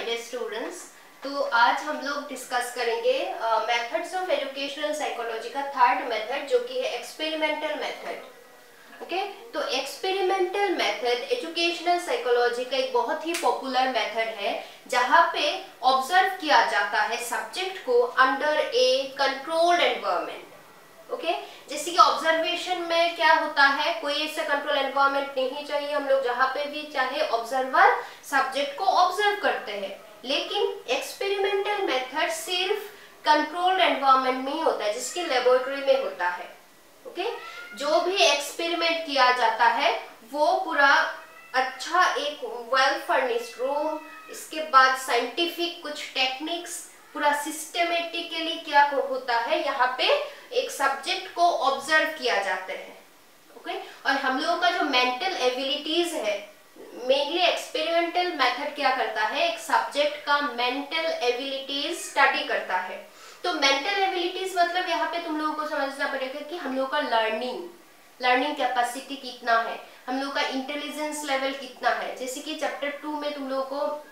Dear students. तो आज हम लोग डिस्कस करेंगे मेथड्स ऑफ एजुकेशनल साइकोलॉजी का थर्ड मेथड, जो कि है एक्सपेरिमेंटल मेथड। ओके, तो एक्सपेरिमेंटल मेथड एजुकेशनल साइकोलॉजी का एक बहुत ही पॉपुलर मेथड है, जहां पे ऑब्जर्व किया जाता है सब्जेक्ट को अंडर ए कंट्रोल्ड एनवायरनमेंट। ओके, जैसे कि ऑब्जर्वेशन में क्या होता है, कोई ऐसा कंट्रोल एनवायरनमेंट नहीं चाहिए, हम लोग जहाँ पे भी चाहे ऑब्जर्वर सब्जेक्ट को ऑब्जर्व करते हैं। लेकिन एक्सपेरिमेंटल मेथड सिर्फ कंट्रोल्ड एनवायरनमेंट में ही होता है, जिसकी लेबोरेटरी में होता है। ओके, जो भी एक्सपेरिमेंट किया जाता है वो पूरा अच्छा एक वेल फर्निश्ड रूम, इसके बाद साइंटिफिक कुछ टेक्निक्स, पूरा सिस्टमेटिकली क्या होता है, यहाँ पे एक सब्जेक्ट को ऑब्जर्व किया जाता है। ओके, और हम लोगों का जो मेंटल एबिलिटीज है, मेनली एक्सपेरिमेंटल मेथड क्या करता है, एक सब्जेक्ट का मेंटल एबिलिटीज स्टडी करता है। तो मेंटल एबिलिटीज मतलब यहाँ पे तुम लोगों को समझना पड़ेगा कि हम लोगों का लर्निंग कैपेसिटी कितना है, हम लोगों का इंटेलिजेंस लेवल कितना है। जैसे कि चैप्टर 2 में तुम लोगों को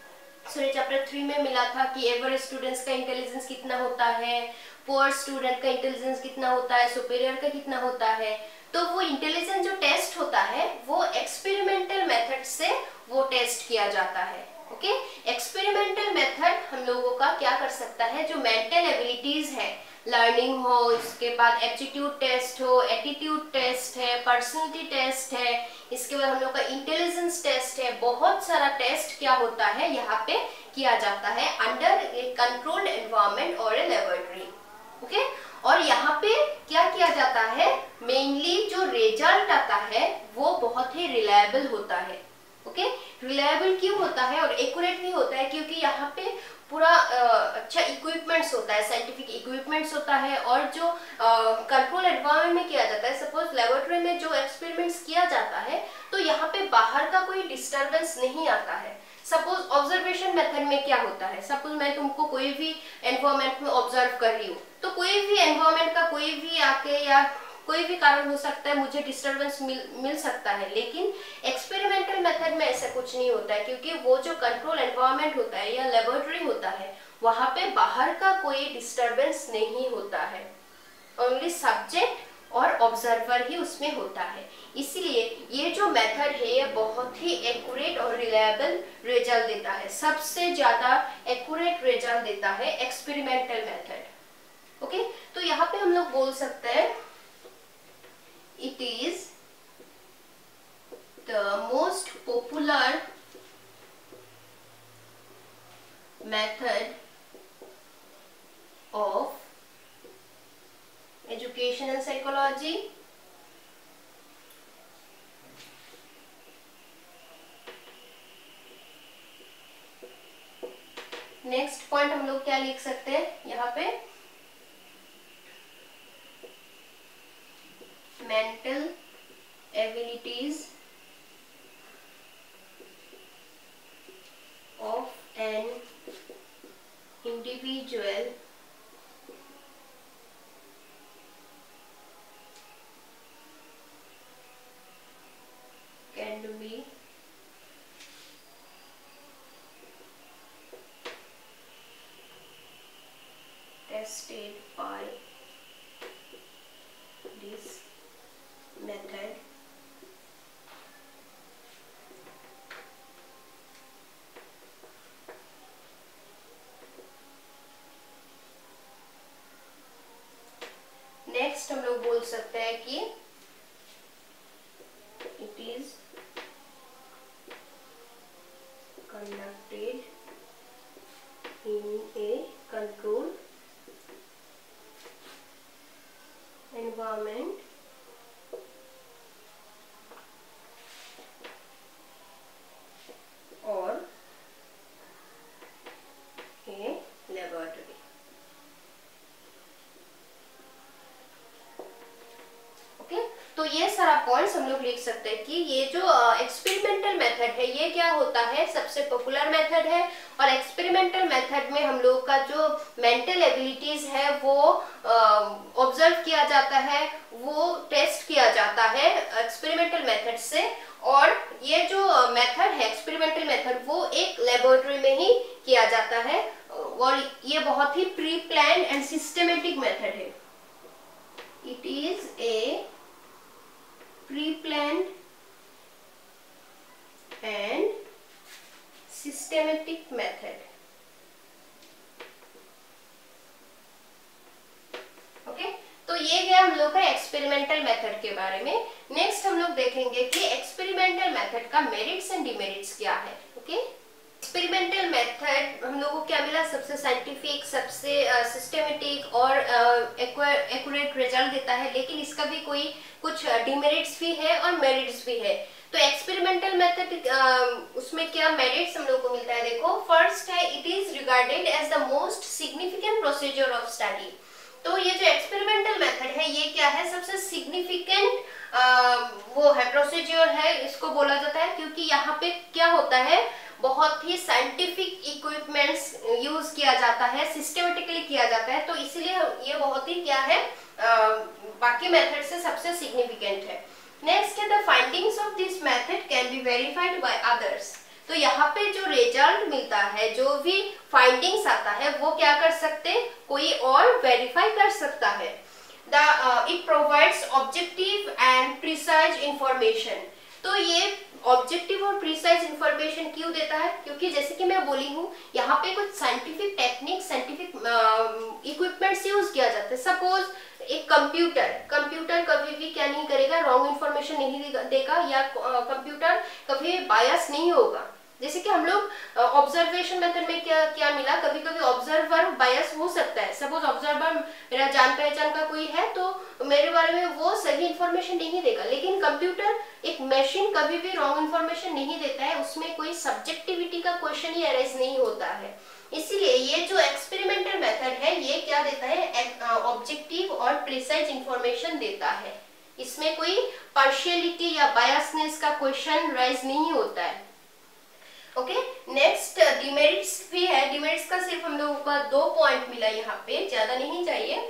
चैप्टर 3 में मिला था कि एवरेज स्टूडेंट्स का इंटेलिजेंस कितना होता है, पुअर स्टूडेंट का इंटेलिजेंस कितना होता है, सुपीरियर का कितना होता है। तो वो इंटेलिजेंस जो टेस्ट होता है वो एक्सपेरिमेंटल मेथड से वो टेस्ट किया जाता है। ओके, एक्सपेरिमेंटल मेथड हम लोगों का क्या कर सकता है, जो मेंटल एबिलिटीज है, लर्निंग हो, इसके बाद एप्टीट्यूड टेस्ट हो, एटीट्यूड टेस्ट है, पर्सनैलिटी टेस्ट है, इसके बाद हम लोग का इंटेलिजेंस टेस्ट है, बहुत सारा टेस्ट क्या होता है यहाँ पे किया जाता है अंडर ए कंट्रोल्ड एनवायरनमेंट और ए लेबोरेटरी। ओके, और यहाँ पे क्या किया जाता है, मेनली जो रिजल्ट आता है वो बहुत ही रिलायबल होता है। ओके, रिलायबल क्यों होता है और एक्यूरेट भी होता है, क्योंकि यहाँ पे पूरा अच्छा इक्विपमेंट्स होता है, साइंटिफिक इक्विपमेंट्स होता है। और जो कंट्रोल एनवायरनमेंट में किया जाता है, सपोज लेबोरेटरी में जो एक्सपेरिमेंट्स किया जाता है, तो यहाँ पे बाहर का कोई डिस्टर्बेंस नहीं आता है। सपोज ऑब्जर्वेशन मेथड में क्या होता है, सपोज मैं तुमको कोई भी एनवायरनमेंट में ऑब्जर्व कर रही हूँ, तो कोई भी एनवायरनमेंट का कोई भी आके या कोई भी कारण हो सकता है, मुझे डिस्टरबेंस मिल सकता है। लेकिन एक्सपेरिमेंटल मेथड में ऐसा कुछ नहीं होता है, क्योंकि वो जो कंट्रोल एनवायरनमेंट होता है या लेबोरेटरी होता है, वहां पे बाहर का कोई डिस्टरबेंस नहीं होता है, ओनली सब्जेक्ट और ऑब्जर्वर ही उसमें होता है। इसलिए ये जो मेथड है ये बहुत ही एक्यूरेट और रिलायबल रिजल्ट देता है, सबसे ज्यादा एक्यूरेट रिजल्ट देता है एक्सपेरिमेंटल मेथड। ओके, तो यहाँ पे हम लोग बोल सकते हैं it is the most popular method of educational psychology. Next point हम लोग क्या लिख सकते हैं यहाँ पे, mental abilities of an individual can be tested by this method next हम लोग बोल सकते हैं कि it is conducted in a controlled environment or a laboratory। Okay, तो ये सारा पॉइंट्स हम लोग लिख सकते हैं कि ये जो एक्सपेरिमेंटल मेथड है ये क्या होता है, सबसे पॉपुलर मेथड है। और एक्सपेरिमेंटल मेथड में हम लोग का जो मेंटल एबिलिटीज है वो ऑब्जर्व किया जाता है, वो टेस्ट किया जाता है एक्सपेरिमेंटल मेथड से। और ये जो मेथड है एक्सपेरिमेंटल मेथड वो एक लेबोरेटरी में ही किया सिस्टेमेटिक मेथड। ओके, तो ये गया हम लोग का एक्सपेरिमेंटल मेथड के बारे में। नेक्स्ट हम लोग देखेंगे कि एक्सपेरिमेंटल मेथड का मेरिट्स एंड डिमेरिट्स क्या है। ओके, एक्सपेरिमेंटल मेथड हम लोगों को क्या मिला, सबसे साइंटिफिक, सबसे सिस्टेमेटिक और एक्यूरेट रिजल्ट देता है, लेकिन इसका भी कोई कुछ डिमेरिट्स भी है और मेरिट्स भी है। तो एक्सपेरिमेंटल मेथड उसमें क्या मेरिट्स हम लोग को मिलता है, देखो फर्स्ट है it is regarded as the most significant procedure of study. तो ये जो एक्सपेरिमेंटल मेथड है ये क्या है, सबसे सिग्निफिकेंट वो है, प्रोसीजर है, इसको बोला जाता है क्योंकि यहाँ पे क्या होता है, बहुत ही साइंटिफिक इक्विपमेंट्स यूज किया जाता है, सिस्टमेटिकली किया जाता है, तो इसलिए ये बहुत ही क्या है बाकी मेथड से सबसे सिग्निफिकेंट है। नेक्स्ट है the findings of this method can be verified by others. तो यहाँ पे जो रिजल्ट मिलता है, जो भी फाइंडिंग्स आता है, वो क्या कर सकते, कोई और वेरीफाई कर सकता है। It provides objective and precise information. तो ये ऑब्जेक्टिव और प्रिसाइज इंफॉर्मेशन क्यों देता है, क्योंकि जैसे कि मैं बोली हूँ यहाँ पे कुछ scientific technique, scientific equipments use किया जाता है। सपोज एक कंप्यूटर कभी भी क्या नहीं करेगा, रॉन्ग इंफॉर्मेशन नहीं देगा, या कंप्यूटर कभी बायस नहीं होगा। जैसे कि हम लोग ऑब्जर्वेशन मेथड में क्या मिला, कभी कभी ऑब्जर्वर बायस हो सकता है। सपोज ऑब्जर्वर मेरा जान पहचान का कोई है तो मेरे बारे में वो सही इंफॉर्मेशन नहीं देगा, लेकिन कंप्यूटर, एक मशीन कभी भी रॉन्ग इंफॉर्मेशन नहीं देता है, उसमें कोई सब्जेक्टिविटी का क्वेश्चन ही अराइज नहीं होता है। इसीलिए ये जो एक्सपेरिमेंटल मेथड है ये क्या देता है, ऑब्जेक्टिव और प्रिसाइज इंफॉर्मेशन देता है। इसमें कोई पार्शियलिटी या बायसनेस का क्वेश्चन राइज नहीं होता है। ओके, नेक्स्ट डिमेरिट्स भी है। डिमेरिट्स का सिर्फ हम लोगों को 2 पॉइंट मिला यहाँ पे, ज्यादा नहीं चाहिए।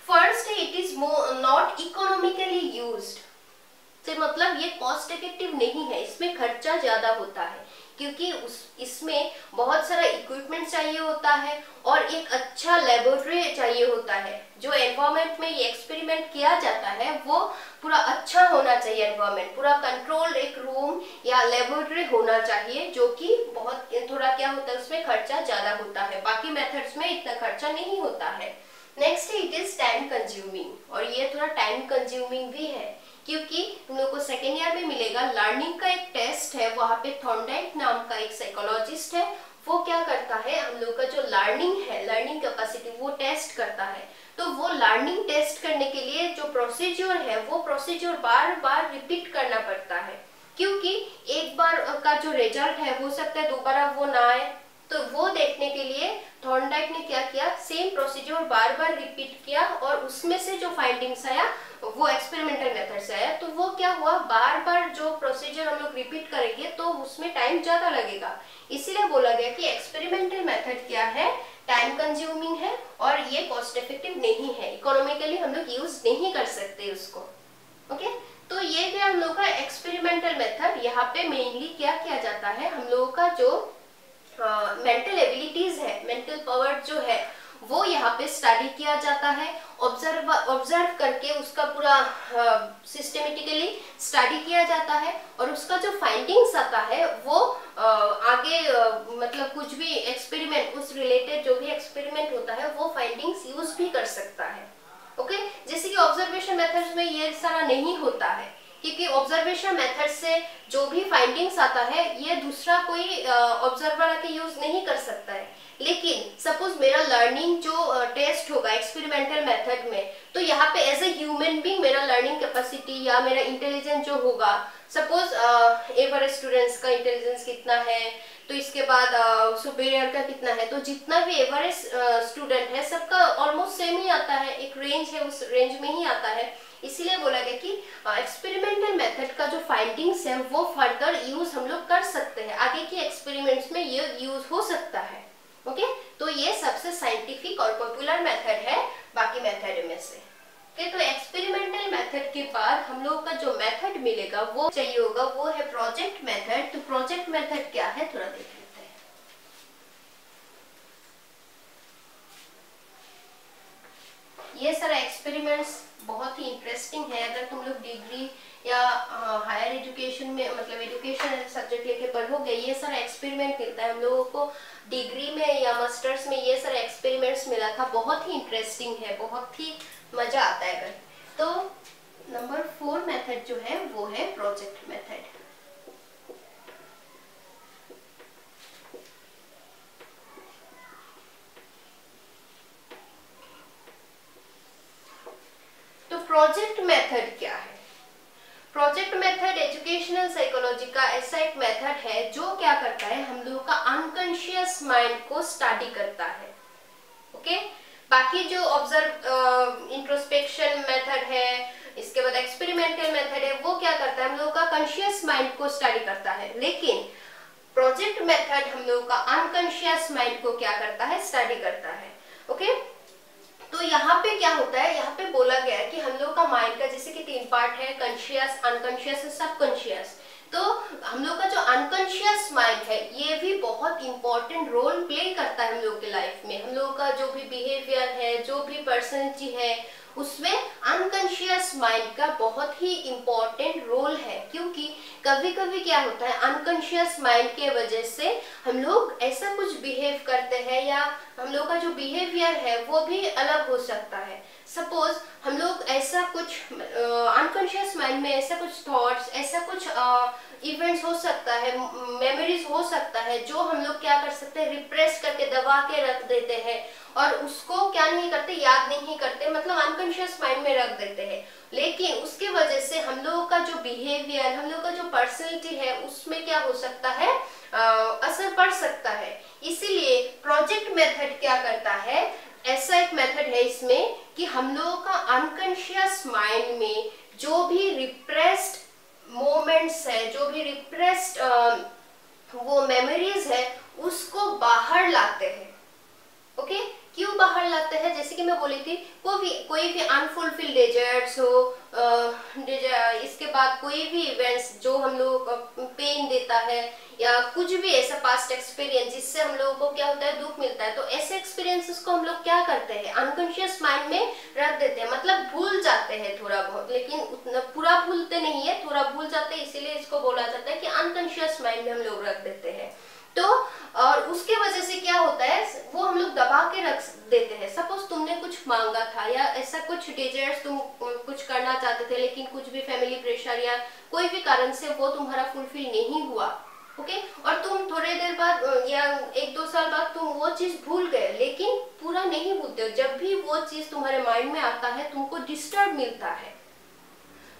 फर्स्ट है it is not economically used. तो मतलब ये कॉस्ट इफेक्टिव नहीं है, इसमें खर्चा ज्यादा होता है क्योंकि इसमें बहुत सारा इक्विपमेंट चाहिए होता है और एक अच्छा लेबोरेटरी चाहिए होता है। जो एनवायरनमेंट में ये एक्सपेरिमेंट किया जाता है वो पूरा अच्छा होना चाहिए, एनवायरनमेंट पूरा कंट्रोल्ड एक रूम या लेबोरेटरी होना चाहिए, जो कि बहुत थोड़ा क्या होता है, उसमें खर्चा ज्यादा होता है। बाकी मेथड्स में इतना खर्चा नहीं होता है। Next it is time consuming, और ये थोड़ा टाइम कंज्यूमिंग भी है क्योंकि तुम लोग को सेकेंड ईयर में मिलेगा, लर्निंग का एक टेस्ट है, वहाँ पे थॉर्नडाइक नाम का एक साइकोलॉजिस्ट है, वो क्या करता है, हम लोग का जो लर्निंग है, लर्निंग कैपेसिटी, वो टेस्ट करता है। तो वो लर्निंग टेस्ट करने के लिए जो प्रोसीजर है, वो प्रोसीजर बार बार रिपीट करना पड़ता है क्योंकि एक बार का जो रिजल्ट है हो सकता है दोबारा वो ना आए। तो वो देखने के लिए थॉर्नडाइक ने क्या किया, सेम प्रोसीजर बार बार रिपीट किया और उसमें से जो फाइंडिंग्स आया वो एक्सपेरिमेंटल मेथड से आया। तो वो क्या हुआ, बार बार जो प्रोसीजर हम लोग रिपीट करेंगे तो उसमें टाइम ज्यादा लगेगा। इसीलिए बोला गया कि एक्सपेरिमेंटल मेथड क्या है, टाइम कंज्यूमिंग है और ये कॉस्ट इफेक्टिव नहीं है, इकोनॉमिकली हम लोग यूज नहीं कर सकते उसको। ओके, तो ये गया हम लोग का एक्सपेरिमेंटल मेथड। यहाँ पे मेनली क्या किया जाता है, हम लोगों का जो मेंटल एबिलिटीज है, मेंटल पावर जो है, वो यहाँ पे स्टडी किया जाता है। ऑब्जर्व करके उसका पूरा सिस्टमेटिकली स्टडी किया जाता है और उसका जो फाइंडिंग्स आता है वो आगे मतलब कुछ भी एक्सपेरिमेंट, उस रिलेटेड जो भी एक्सपेरिमेंट होता है वो फाइंडिंग्स यूज भी कर सकता है। ओके, जैसे कि ऑब्जर्वेशन मेथड्स में ये सारा नहीं होता है क्योंकि ऑब्जर्वेशन मेथड से जो भी फाइंडिंग्स आता है ये दूसरा कोई ऑब्जर्वर आके यूज नहीं कर सकता है। लेकिन सपोज मेरा लर्निंग जो टेस्ट होगा एक्सपेरिमेंटल मेथड में, तो यहाँ पे एज ए ह्यूमन बीइंग मेरा लर्निंग कैपेसिटी या मेरा इंटेलिजेंस जो होगा, सपोज एवरेज स्टूडेंट्स का इंटेलिजेंस कितना है, तो इसके बाद सुपीरियर का कितना है, तो जितना भी एवरेज स्टूडेंट है सबका ऑलमोस्ट सेम ही आता है, एक रेंज है, उस रेंज में ही आता है। इसीलिए बोला गया कि एक्सपेरिमेंटल मेथड का जो फाइंडिंग्स है वो फर्दर यूज हम लोग कर सकते हैं, आगे के एक्सपेरिमेंट्स में ये यूज हो सकता है। ओके, तो ये सबसे साइंटिफिक और पॉपुलर मेथड है बाकी मेथड में से। ओके, तो एक्सपेरिमेंटल मेथड के बाद हम लोगों का जो मेथड मिलेगा वो चाहिए होगा, वो है प्रोजेक्ट मेथड। तो प्रोजेक्ट मेथड क्या है, थोड़ा देख लेते हैं। ये सारा एक्सपेरिमेंट्स बहुत ही इंटरेस्टिंग है। अगर तुम लोग डिग्री या हायर एजुकेशन में मतलब एजुकेशन सब्जेक्ट लेके पढ़ोगे, ये सारा एक्सपेरिमेंट मिलता है हम लोगों को। डिग्री में या मास्टर्स में ये सारा एक्सपेरिमेंट्स मिला था, बहुत ही इंटरेस्टिंग है, बहुत ही मजा आता है अगर। तो नंबर 4 मेथड जो है वो है प्रोजेक्ट मेथड। तो प्रोजेक्ट मेथड क्या है? प्रोजेक्ट मेथड एजुकेशनल साइकोलॉजी का ऐसा एक मेथड है जो क्या करता है, हम लोगों का अनकॉन्शियस माइंड को स्टडी करता है। ओके, बाकी जो ऑब्जर्व इंट्रोस्पेक्शन मेथड है, इसके बाद एक्सपेरिमेंटल मेथड है, वो क्या करता है, हम लोगों का कॉन्शियस माइंड को स्टडी करता है। लेकिन प्रोजेक्ट मेथड हम लोगों का अनकॉन्शियस माइंड को क्या करता है, स्टडी करता है। ओके, तो यहाँ पे क्या होता है, यहाँ पे बोला गया है कि हम लोग का माइंड का जैसे कि 3 पार्ट है, कॉन्शियस, अनकॉन्शियस और सबकॉन्शियस। तो हम लोग का जो अनकॉन्शियस माइंड है ये भी बहुत इंपॉर्टेंट रोल प्ले करता है हम लोग के लाइफ में। हम लोग का जो भी बिहेवियर है, जो भी पर्सनैलिटी है, उसमें अनकॉन्शियस माइंड का बहुत ही इंपॉर्टेंट रोल है। क्योंकि कभी कभी क्या होता है, अनकॉन्शियस माइंड के वजह से हम लोग ऐसा कुछ बिहेव करते हैं या हम लोग का जो बिहेवियर है वो भी अलग हो सकता है। सपोज हम लोग ऐसा कुछ अनकॉन्शियस माइंड में ऐसा कुछ थॉट्स, ऐसा कुछ इवेंट्स हो सकता है, मेमोरीज हो सकता है जो हम लोग क्या कर सकते हैं, रिप्रेस करके दबा के रख देते हैं और उसको क्या नहीं करते, याद नहीं करते, मतलब अनकॉन्शियस माइंड में रख देते हैं। लेकिन उसकी वजह से हम लोगों का जो बिहेवियर, हम लोग का जो पर्सनैलिटी है उसमें क्या हो सकता है, असर पड़ सकता है। इसीलिए प्रोजेक्ट मेथड क्या करता है, ऐसा एक मेथड है इसमें कि हम लोगों का अनकॉन्शियस माइंड में जो भी रिप्रेस्ड मोमेंट्स है, जो भी रिप्रेस्ड वो मेमोरीज है, उसको बाहर लाते हैं। ओके, क्यों बाहर लाते हैं, जैसे कि मैं बोली थी, कोई भी अनफुलफिल्ड डिजायर्स हो, इसके बाद कोई भी इवेंट्स जो हम लोगों को पेन देता है या कुछ भी ऐसा पास्ट एक्सपीरियंस जिससे हम लोगों को क्या होता है, दुख मिलता है, तो ऐसे एक्सपीरियंसेस को हम लोग क्या करते हैं, अनकॉन्शियस माइंड में रख देते हैं। मतलब भूल जाते हैं थोड़ा बहुत, लेकिन उतना पूरा भूलते नहीं है, थोड़ा भूल जाते हैं, इसीलिए इसको बोला जाता है कि अनकॉन्शियस माइंड में हम लोग रख देते हैं। तो और उसके वजह से क्या होता है, वो हम लोग दबा के रख देते हैं। सपोज तुमने कुछ मांगा था या ऐसा कुछ डिजायर्स तुम कुछ करना चाहते थे, लेकिन कुछ भी फैमिली प्रेशर या कोई भी कारण से वो तुम्हारा फुलफिल नहीं हुआ। ओके, और तुम थोड़े देर बाद या 1-2 साल बाद तुम वो चीज भूल गए, लेकिन पूरा नहीं भूलते। जब भी वो चीज तुम्हारे माइंड में आता है तुमको डिस्टर्ब मिलता है,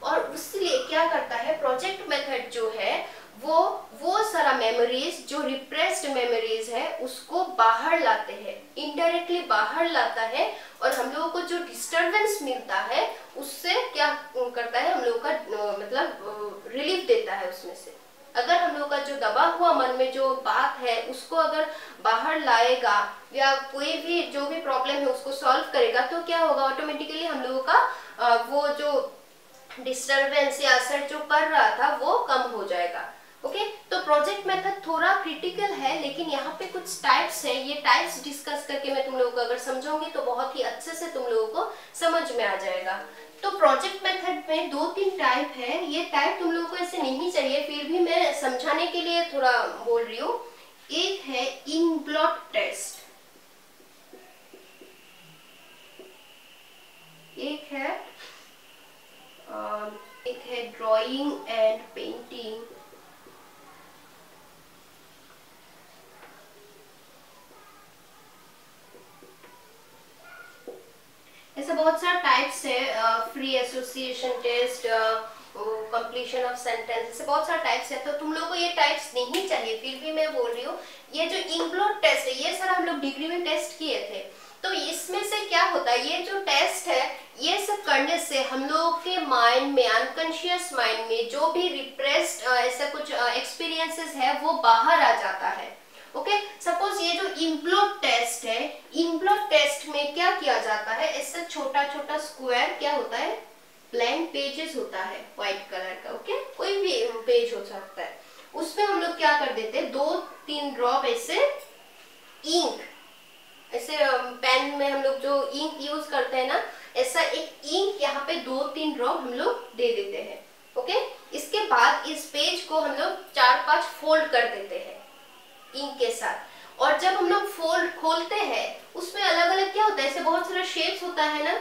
और इसलिए क्या करता है प्रोजेक्ट मेथड जो है वो सारा मेमोरीज, जो रिप्रेस्ड मेमोरीज है, उसको बाहर लाते हैं, इनडायरेक्टली बाहर लाता है, और हम लोगों को जो डिस्टरबेंस मिलता है उससे क्या करता है, हम लोगों का मतलब रिलीफ देता है उसमें से। अगर हम लोग का जो दबा हुआ मन में जो बात है उसको अगर बाहर लाएगा या कोई भी जो भी प्रॉब्लम है उसको सॉल्व करेगा, तो क्या होगा, ऑटोमेटिकली हम लोगों का वो जो डिस्टरबेंस या असर जो पड़ रहा था वो कम हो जाएगा। ओके, तो प्रोजेक्ट मेथड थोड़ा क्रिटिकल है, लेकिन यहाँ पे कुछ टाइप्स है, ये टाइप्स डिस्कस करके मैं तुम लोगों को अगर समझाऊंगी तो बहुत ही अच्छे से तुम लोगों को समझ में आ जाएगा। तो प्रोजेक्ट मेथड में 2-3 टाइप है, ये टाइप तुम लोगों को ऐसे नहीं चाहिए, फिर भी मैं समझाने के लिए थोड़ा बोल रही हूँ। एक है इन ब्लॉक टेस्ट, एक है ड्राइंग एंड पेंटिंग, ऐसे बहुत सारा टाइप्स है, free association test, completion of sentence, ऐसे बहुत सारा टाइप्स है। तो तुम लोगों को ये टाइप्स नहीं चाहिए, फिर भी मैं बोल रही हूँ। ये जो इंग्लोड टेस्ट है, ये सारा हम लोग डिग्री में टेस्ट किए थे। तो इसमें से क्या होता है, ये जो टेस्ट है, ये सब करने से हम लोगों के माइंड में, अनकॉन्शियस माइंड में जो भी रिप्रेस्ड ऐसा कुछ एक्सपीरियंसेस है वो बाहर आ जाता है। ओके, सपोज ये जो इंब्लॉक टेस्ट है, इंब्लॉक टेस्ट में क्या किया जाता है, ऐसा छोटा छोटा स्क्वायर क्या होता है, ब्लैंक पेजेस होता है व्हाइट कलर का। ओके, कोई भी पेज हो सकता है, उसमें हम लोग क्या कर देते हैं, 2-3 ड्रॉप ऐसे इंक, ऐसे पेन में हम लोग जो इंक यूज करते हैं ना, ऐसा एक इंक यहाँ पे 2-3 ड्रॉप हम लोग दे देते हैं। ओके, इसके बाद इस पेज को हम लोग 4-5 फोल्ड कर देते हैं इंक के साथ। और जब हम लोग फोल्ड खोलते हैं उसमें अलग अलग क्या होता है, ऐसे बहुत सारा शेप्स होता है ना।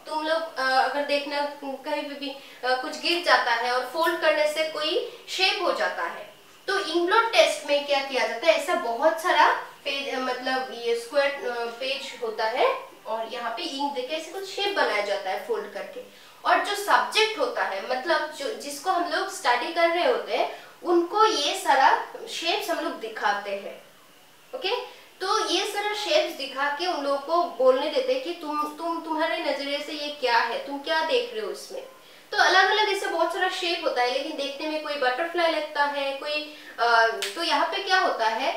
तुम लोग अगर देखना कहीं पे भी कुछ गिर जाता है और फोल्ड करने से कोई शेप हो जाता है। तो इंकब्लॉट टेस्ट में क्या किया जाता है, ऐसा बहुत सारा पेज मतलब ये स्क्वायर पेज होता है और यहाँ पे इंक देके ऐसे कुछ शेप बनाया जाता है फोल्ड करके। और जो सब्जेक्ट होता है मतलब जो जिसको हम लोग स्टडी कर रहे होते हैं उनको ये सारा शेप्स हम लोग दिखाते हैं। ओके, तो ये सारा शेप्स दिखा के उन लोगों को बोलने देते हैं कि तुम्हारे नजरिए से ये क्या है, तुम क्या देख रहे हो इसमें। तो अलग अलग ऐसे बहुत सारा शेप होता है, लेकिन देखने में कोई बटरफ्लाई लगता है, कोई तो यहाँ पे क्या होता है,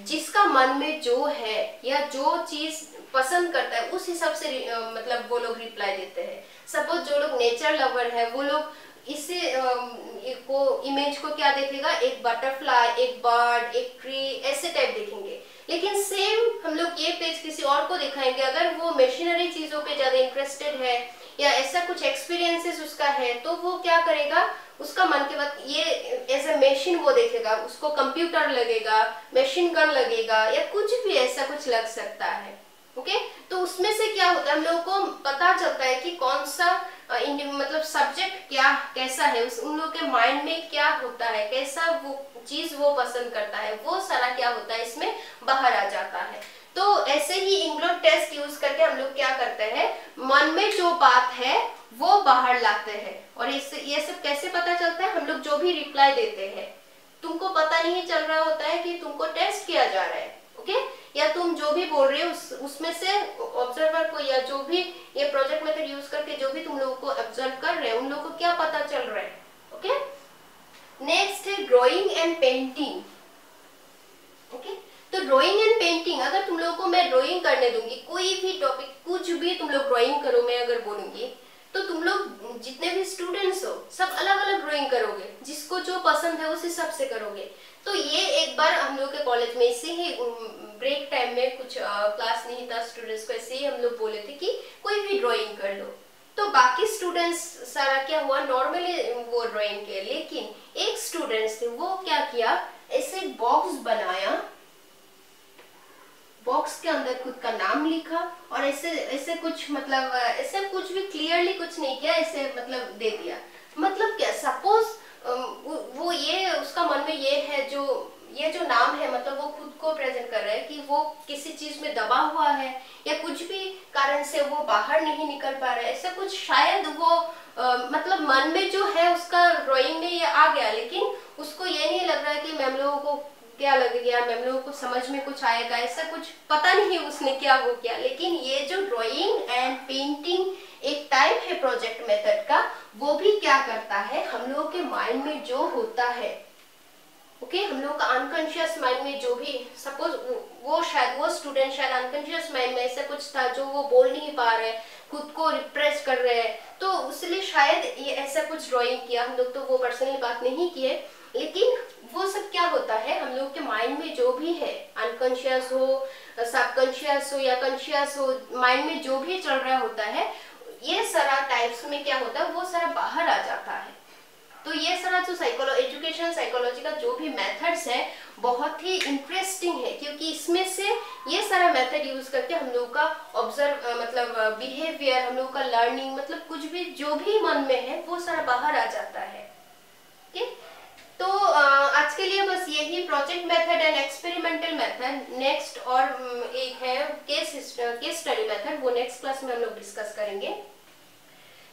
जिसका मन में जो है या जो चीज पसंद करता है उस हिसाब से मतलब वो लोग रिप्लाई देते हैं। सपोज जो लोग नेचर लवर है वो लोग इससे इमेज को क्या देखेगा, एक बटरफ्लाई, एक बर्ड, एक ट्री, ऐसे टाइप देखेंगे। लेकिन सेम हम लोग ये पेज किसी और को दिखाएंगे, अगर वो मशीनरी चीजों पे ज्यादा इंटरेस्टेड है या ऐसा कुछ एक्सपीरियंसेस उसका है, तो वो क्या करेगा, उसका मन के बाद ये एज ए मशीन वो देखेगा, उसको कंप्यूटर लगेगा, मशीन गन लगेगा या कुछ भी ऐसा कुछ लग सकता है। ओके, तो उसमें से क्या होता है, हम लोगों को पता चलता है कि कौन सा मतलब सब्जेक्ट क्या कैसा है, उन लोगों के माइंड में क्या होता है, कैसा वो चीज वो पसंद करता है, वो सारा क्या होता है इसमें बाहर आ जाता है। तो ऐसे ही इंकब्लॉट टेस्ट यूज करके हम लोग क्या करते हैं, मन में जो बात है वो बाहर लाते हैं। और इससे ये सब कैसे पता चलता है, हम लोग जो भी रिप्लाई देते हैं तुमको पता नहीं चल रहा होता है कि तुमको टेस्ट किया जा रहा है। ओके, या तुम जो भी बोल रहे हो उसमें से ऑब्जर्वर को या जो भी ये प्रोजेक्ट मेथड यूज करके जो भी तुम लोगों को ऑब्जर्व कर रहे हैं उन लोगों को क्या पता चल रहा है। ओके, नेक्स्ट है ड्राइंग एंड पेंटिंग। ओके, तो ड्राइंग एंड पेंटिंग, अगर तुम लोगों को मैं ड्राइंग करने दूंगी, कोई भी टॉपिक कुछ भी तुम लोग ड्राइंग करो मैं अगर बोलूंगी, तो तुम लोग जितने भी स्टूडेंट्स हो सब अलग अलग ड्राइंग करोगे, जिसको जो पसंद है उस हिसाब से करोगे। तो ये एक बार हम लोग के कॉलेज में इसे ही ब्रेक टाइम में कुछ क्लास नहीं था, स्टूडेंट्स को ऐसे ही हम लोग बोले थे कि कोई भी ड्राइंग कर लो। तो बाकी स्टूडेंट्स सारा क्या हुआ, नॉर्मली वो ड्राइंग किए, लेकिन एक स्टूडेंट्स थे वो क्या किया, ऐसे बॉक्स बनाया, बॉक्स के अंदर खुद का नाम लिखा और ऐसे ऐसे कुछ मतलब ऐसे कुछ भी क्लियरली कुछ नहीं किया, ऐसे मतलब दे दिया। मतलब क्या, सपोज वो ये उसका मन में ये है, जो ये जो नाम है मतलब वो खुद को प्रेजेंट कर रहा है कि वो किसी चीज में दबा हुआ है या कुछ भी कारण से वो बाहर नहीं निकल पा रहा है, ऐसा कुछ शायद वो मतलब मन में जो है उसका ड्राइंग में ये आ गया, लेकिन उसको ये नहीं लग रहा है कि मैम लोगों को क्या लग गया, मैम लोगों को समझ में कुछ आएगा, ऐसा कुछ पता नहीं उसने क्या वो किया। लेकिन ये जो ड्राइंग एंड पेंटिंग एक टाइप है प्रोजेक्ट मेथड का, वो भी क्या करता है, हम लोगों के माइंड में जो होता है, ओके, हम लोगों का अनकॉन्शियस माइंड में जो भी, सपोज वो स्टूडेंट शायद अनकॉन्शियस माइंड में ऐसा कुछ था जो वो बोल नहीं पा रहे, खुद को रिप्रेस कर रहे हैं, तो उसलिए शायद ये ऐसा कुछ ड्राइंग किया। हम लोग तो वो पर्सनली बात नहीं किए, लेकिन वो सब क्या होता है, हम लोग के माइंड में जो भी है, अनकॉन्शियस हो, सबकॉन्शियस हो या कॉन्शियस हो, माइंड में जो भी चल रहा होता है, ये सारा टाइप्स में क्या होता है वो सारा बाहर आ जाता है। तो ये सारा जो एजुकेशन साइकोलॉजी का जो भी मेथड्स है बहुत ही इंटरेस्टिंग है, क्योंकि इसमें से ये सारा मेथड यूज करके हम लोग का ऑब्जर्व मतलब बिहेवियर, हम लोग का लर्निंग, मतलब कुछ भी जो भी मन में है वो सारा बाहर आ जाता है। ठीक है, तो आज के लिए बस यही project method and experimental method. Next और एक है केस स्टडी मेथड, वो नेक्स्ट क्लास में हम लोग डिस्कस करेंगे।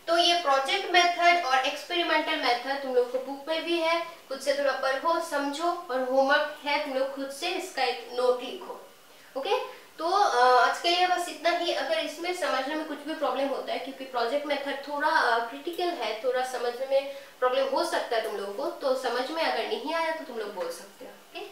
तो ये प्रोजेक्ट मेथड और एक्सपेरिमेंटल मेथड तुम लोग को बुक में भी है, खुद से थोड़ा पढ़ो समझो, और होमवर्क है तुम लोग खुद से इसका एक नोट लिखो। ओके, तो आज के लिए बस इतना ही। अगर इसमें समझने में कुछ भी प्रॉब्लम होता है, क्योंकि प्रोजेक्ट मेथड थोड़ा क्रिटिकल है, थोड़ा समझने में प्रॉब्लम हो सकता है तुम लोगों को, तो समझ में अगर नहीं आया तो तुम लोग बोल सकते हो। ओके।